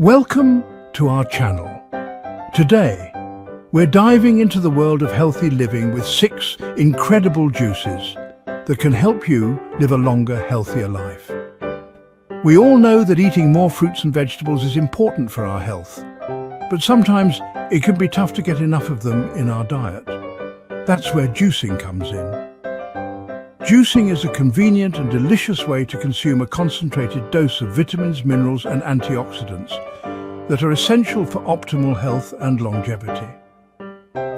Welcome to our channel. Today, we're diving into the world of healthy living with 6 incredible juices that can help you live a longer, healthier life. We all know that eating more fruits and vegetables is important for our health, but sometimes it can be tough to get enough of them in our diet. That's where juicing comes in. Juicing is a convenient and delicious way to consume a concentrated dose of vitamins, minerals, and antioxidants that are essential for optimal health and longevity.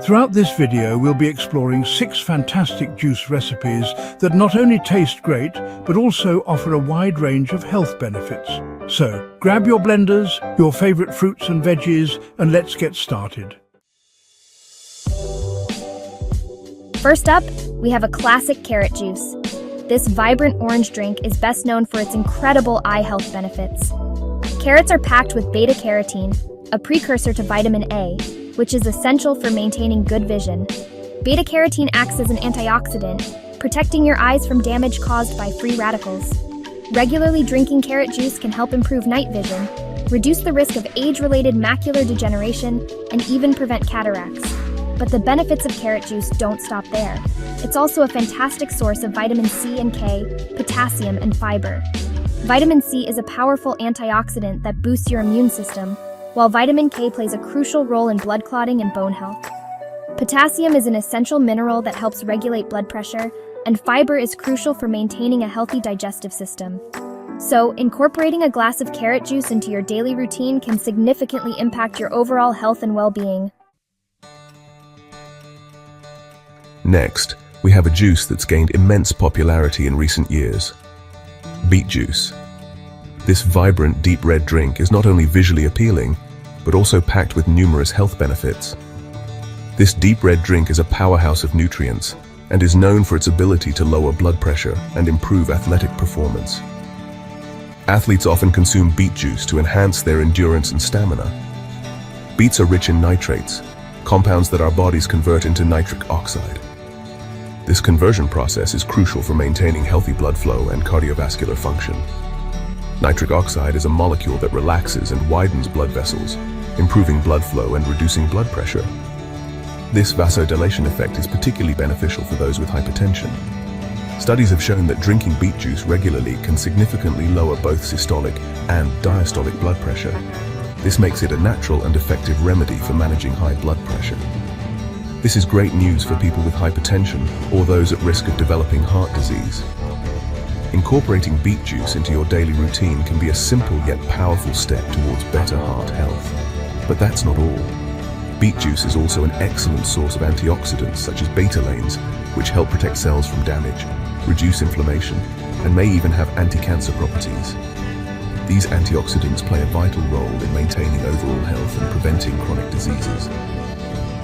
Throughout this video, we'll be exploring 6 fantastic juice recipes that not only taste great, but also offer a wide range of health benefits. So, grab your blenders, your favorite fruits and veggies, and let's get started. First up, we have a classic carrot juice. This vibrant orange drink is best known for its incredible eye health benefits. Carrots are packed with beta-carotene, a precursor to vitamin A, which is essential for maintaining good vision. Beta-carotene acts as an antioxidant, protecting your eyes from damage caused by free radicals. Regularly drinking carrot juice can help improve night vision, reduce the risk of age-related macular degeneration, and even prevent cataracts. But the benefits of carrot juice don't stop there. It's also a fantastic source of vitamin C and K, potassium, and fiber. Vitamin C is a powerful antioxidant that boosts your immune system, while vitamin K plays a crucial role in blood clotting and bone health. Potassium is an essential mineral that helps regulate blood pressure, and fiber is crucial for maintaining a healthy digestive system. So, incorporating a glass of carrot juice into your daily routine can significantly impact your overall health and well-being. Next, we have a juice that's gained immense popularity in recent years: beet juice. This vibrant, deep red drink is not only visually appealing, but also packed with numerous health benefits. This deep red drink is a powerhouse of nutrients and is known for its ability to lower blood pressure and improve athletic performance. Athletes often consume beet juice to enhance their endurance and stamina. Beets are rich in nitrates, compounds that our bodies convert into nitric oxide. This conversion process is crucial for maintaining healthy blood flow and cardiovascular function. Nitric oxide is a molecule that relaxes and widens blood vessels, improving blood flow and reducing blood pressure. This vasodilation effect is particularly beneficial for those with hypertension. Studies have shown that drinking beet juice regularly can significantly lower both systolic and diastolic blood pressure. This makes it a natural and effective remedy for managing high blood pressure. This is great news for people with hypertension or those at risk of developing heart disease. Incorporating beet juice into your daily routine can be a simple yet powerful step towards better heart health. But that's not all. Beet juice is also an excellent source of antioxidants such as betalains, which help protect cells from damage, reduce inflammation, and may even have anti-cancer properties. These antioxidants play a vital role in maintaining overall health and preventing chronic diseases.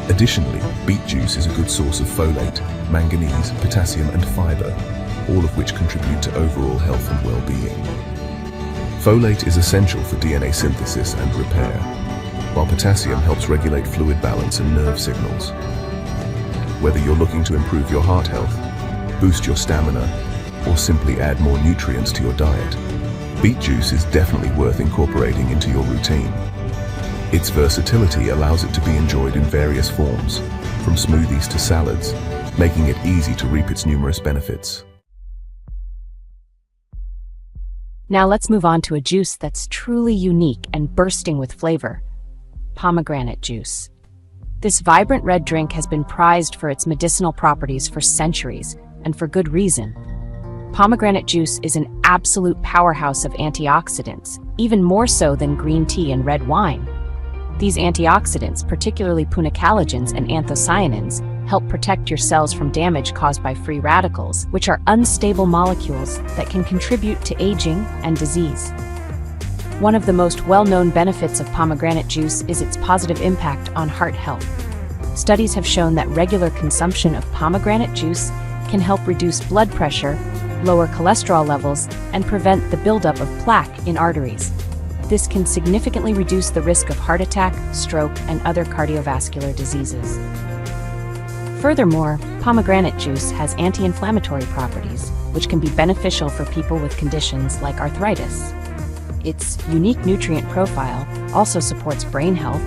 Additionally, beet juice is a good source of folate, manganese, potassium, and fiber, all of which contribute to overall health and well-being. Folate is essential for DNA synthesis and repair, while potassium helps regulate fluid balance and nerve signals. Whether you're looking to improve your heart health, boost your stamina, or simply add more nutrients to your diet, beet juice is definitely worth incorporating into your routine. Its versatility allows it to be enjoyed in various forms, from smoothies to salads, making it easy to reap its numerous benefits. Now let's move on to a juice that's truly unique and bursting with flavor: pomegranate juice. This vibrant red drink has been prized for its medicinal properties for centuries, and for good reason. Pomegranate juice is an absolute powerhouse of antioxidants, even more so than green tea and red wine. These antioxidants, particularly punicalagins and anthocyanins, help protect your cells from damage caused by free radicals, which are unstable molecules that can contribute to aging and disease. One of the most well-known benefits of pomegranate juice is its positive impact on heart health. Studies have shown that regular consumption of pomegranate juice can help reduce blood pressure, lower cholesterol levels, and prevent the buildup of plaque in arteries. This can significantly reduce the risk of heart attack, stroke, and other cardiovascular diseases. Furthermore, pomegranate juice has anti-inflammatory properties, which can be beneficial for people with conditions like arthritis. Its unique nutrient profile also supports brain health,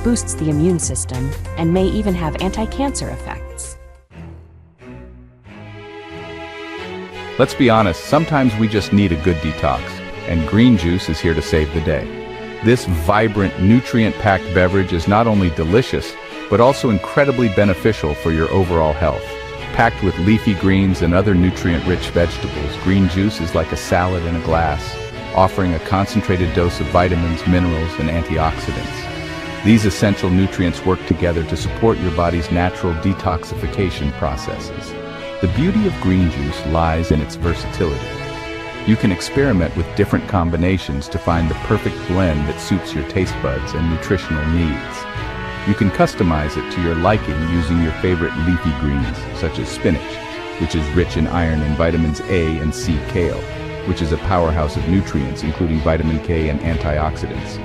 boosts the immune system, and may even have anti-cancer effects. Let's be honest, sometimes we just need a good detox, and green juice is here to save the day. This vibrant, nutrient-packed beverage is not only delicious, but also incredibly beneficial for your overall health. Packed with leafy greens and other nutrient-rich vegetables, green juice is like a salad in a glass, offering a concentrated dose of vitamins, minerals, and antioxidants. These essential nutrients work together to support your body's natural detoxification processes. The beauty of green juice lies in its versatility. You can experiment with different combinations to find the perfect blend that suits your taste buds and nutritional needs. You can customize it to your liking using your favorite leafy greens, such as spinach, which is rich in iron and vitamins A and C, kale, which is a powerhouse of nutrients including vitamin K and antioxidants,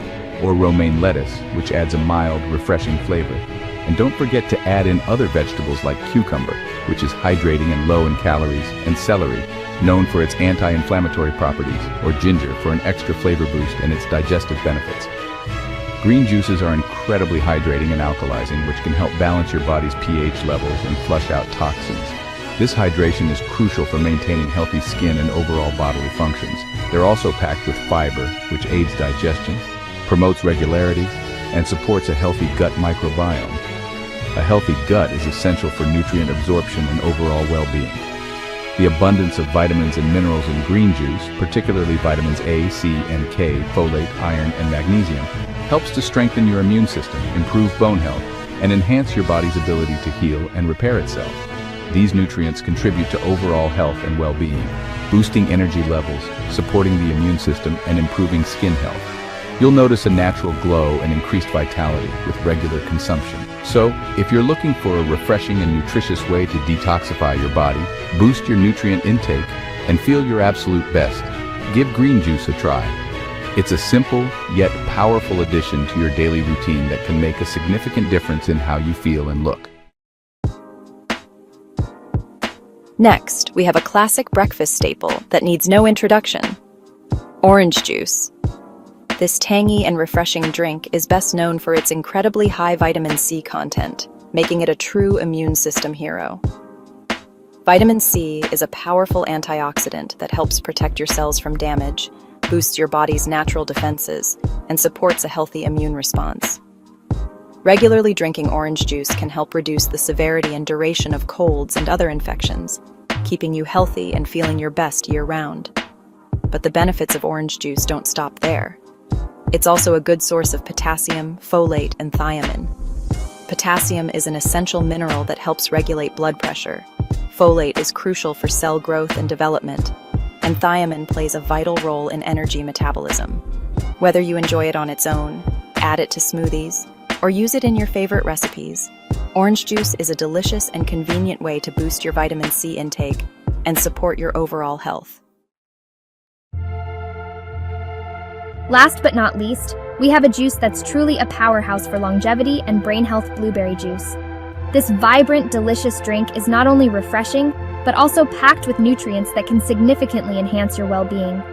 or romaine lettuce, which adds a mild, refreshing flavor. And don't forget to add in other vegetables like cucumber, which is hydrating and low in calories, and celery, known for its anti-inflammatory properties, or ginger for an extra flavor boost and its digestive benefits. Green juices are incredibly hydrating and alkalizing, which can help balance your body's pH levels and flush out toxins. This hydration is crucial for maintaining healthy skin and overall bodily functions. They're also packed with fiber, which aids digestion, promotes regularity, and supports a healthy gut microbiome. A healthy gut is essential for nutrient absorption and overall well-being. The abundance of vitamins and minerals in green juice, particularly vitamins A, C, and K, folate, iron, and magnesium, helps to strengthen your immune system, improve bone health, and enhance your body's ability to heal and repair itself. These nutrients contribute to overall health and well-being, boosting energy levels, supporting the immune system, and improving skin health. You'll notice a natural glow and increased vitality with regular consumption. So, if you're looking for a refreshing and nutritious way to detoxify your body, boost your nutrient intake, and feel your absolute best, give green juice a try. It's a simple, yet powerful addition to your daily routine that can make a significant difference in how you feel and look. Next, we have a classic breakfast staple that needs no introduction: orange juice. This tangy and refreshing drink is best known for its incredibly high vitamin C content, making it a true immune system hero. Vitamin C is a powerful antioxidant that helps protect your cells from damage, boosts your body's natural defenses, and supports a healthy immune response. Regularly drinking orange juice can help reduce the severity and duration of colds and other infections, keeping you healthy and feeling your best year-round. But the benefits of orange juice don't stop there. It's also a good source of potassium, folate, and thiamine. Potassium is an essential mineral that helps regulate blood pressure. Folate is crucial for cell growth and development, and thiamine plays a vital role in energy metabolism. Whether you enjoy it on its own, add it to smoothies, or use it in your favorite recipes, orange juice is a delicious and convenient way to boost your vitamin C intake and support your overall health. Last but not least, we have a juice that's truly a powerhouse for longevity and brain health: blueberry juice. This vibrant, delicious drink is not only refreshing, but also packed with nutrients that can significantly enhance your well-being.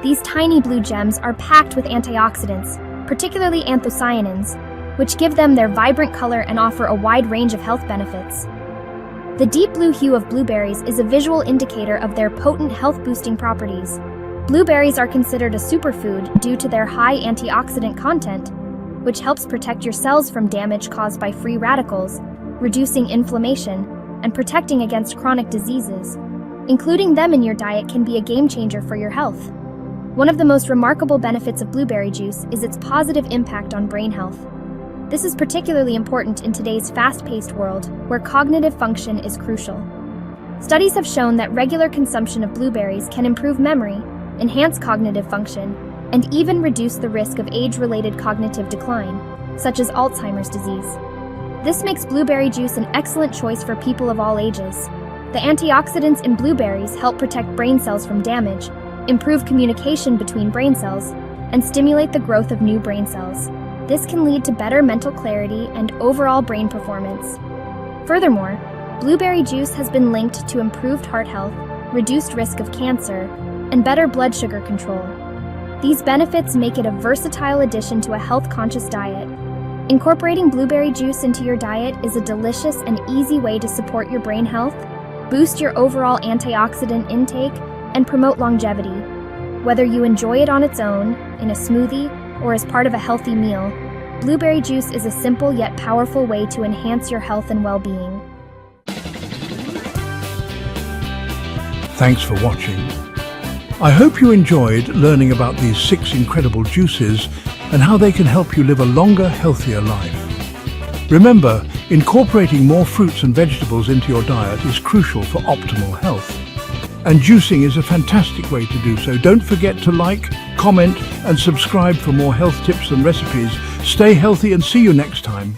These tiny blue gems are packed with antioxidants, particularly anthocyanins, which give them their vibrant color and offer a wide range of health benefits. The deep blue hue of blueberries is a visual indicator of their potent health-boosting properties. Blueberries are considered a superfood due to their high antioxidant content, which helps protect your cells from damage caused by free radicals, reducing inflammation, and protecting against chronic diseases. Including them in your diet can be a game changer for your health. One of the most remarkable benefits of blueberry juice is its positive impact on brain health. This is particularly important in today's fast-paced world, where cognitive function is crucial. Studies have shown that regular consumption of blueberries can improve memory, enhance cognitive function, and even reduce the risk of age-related cognitive decline, such as Alzheimer's disease. This makes blueberry juice an excellent choice for people of all ages. The antioxidants in blueberries help protect brain cells from damage, improve communication between brain cells, and stimulate the growth of new brain cells. This can lead to better mental clarity and overall brain performance. Furthermore, blueberry juice has been linked to improved heart health, reduced risk of cancer, and better blood sugar control. These benefits make it a versatile addition to a health-conscious diet. Incorporating blueberry juice into your diet is a delicious and easy way to support your brain health, boost your overall antioxidant intake, and promote longevity. Whether you enjoy it on its own, in a smoothie, or as part of a healthy meal, blueberry juice is a simple yet powerful way to enhance your health and well-being. Thanks for watching. I hope you enjoyed learning about these 6 incredible juices and how they can help you live a longer, healthier life. Remember, incorporating more fruits and vegetables into your diet is crucial for optimal health. And juicing is a fantastic way to do so. Don't forget to like, comment, and subscribe for more health tips and recipes. Stay healthy and see you next time.